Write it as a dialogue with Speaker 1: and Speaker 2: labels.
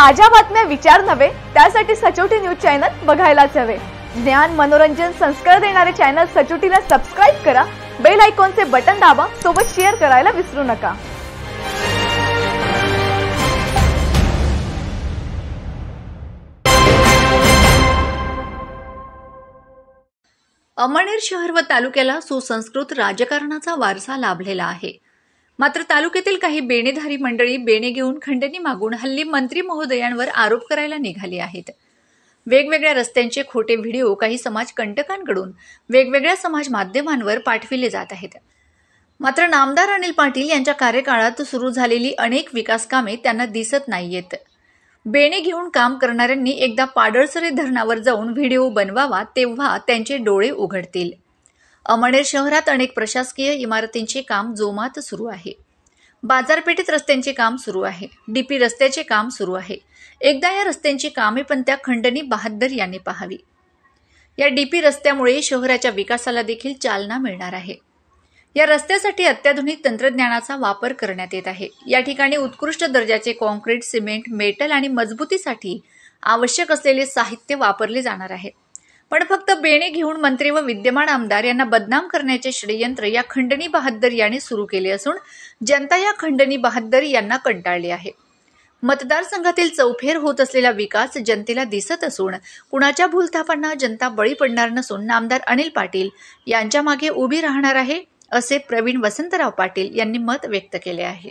Speaker 1: ताज्या बातम्या विचार नव्हे त्यासाठी सचोटी न्यूज चॅनल बघायलाच हवे। ज्ञान मनोरंजन संस्कार देणारे चॅनल सचोटीला सबस्क्राइब करा, बेल आयकॉनचे बटन दाबा, सोबत शेअर करायला विसरू नका।
Speaker 2: अमळनेर शहर व तालुक्याला सुसंस्कृत राजकारणाचा वारसा लाभलेला आहे। मात्र तालुक्यातील काही बेणेधारी मंडळी बेणे घेऊन खंडणी मागून हल्ली मंत्री महोदयांवर आरोप करायला निघाली आहेत। वेगवेगळ्या रस्त्यांचे खोटे व्हिडिओ काही समाज कंटकांकडून वेगवेगळ्या समाज माध्यमांवर पाठविले जात आहेत। मात्र नामदार अनिल पाटील यांच्या कार्यकाळात सुरू झालेली अनेक विकास कामे त्यांना दिसत नाहीयेत। बेणे घेऊन काम करणाऱ्यांनी एकदा पाडळसरे धरणावर जाऊन व्हिडिओ बनवावा, तेव्हा त्यांचे डोळे उघडतील। अमळनेर शहरात अनेक प्रशासकीय इमारतींचे काम जोमात सुरू आहे। बाजारपेठेत रस्त्यांचे काम सुरू आहे। डीपी रस्त्याचे काम सुरू आहे। एकदा या रस्त्यांची कामे पण त्या खंडणी बहाद्दर यांनी पाहावी। या डीपी रस्त्यामुळे शहराच्या विकासाला देखील चालना मिळणार आहे। या रस्त्यासाठी अत्याधुनिक तंत्रज्ञानाचा वापर करण्यात येत आहे। या ठिकाणी उत्कृष्ट दर्जाचे कॉन्क्रीट, सिमेंट, मेटल आणि मजबूतीसाठी आवश्यक असलेले साहित्य वापरले जाणार आहे। पण फक्त बेणे घेऊन मंत्री व विद्यमान आमदार यांना बदनाम करण्याचे षडयंत्र या खंडणी बहाद्दर यांनी सुरू केले असून जनता या खंडणी बहाद्दर यांना कंटाळली आहे। मतदारसंघातील चौफेर होत असलेला विकास जनतेला दिसत असून कुणाच्या भूलथापांना जनता बळी पडणार नसून नामदार अनिल पाटील यांच्या मागे उभी राहणार आहे, असे प्रवीण वसंतराव पाटील यांनी मत व्यक्त केले आहे।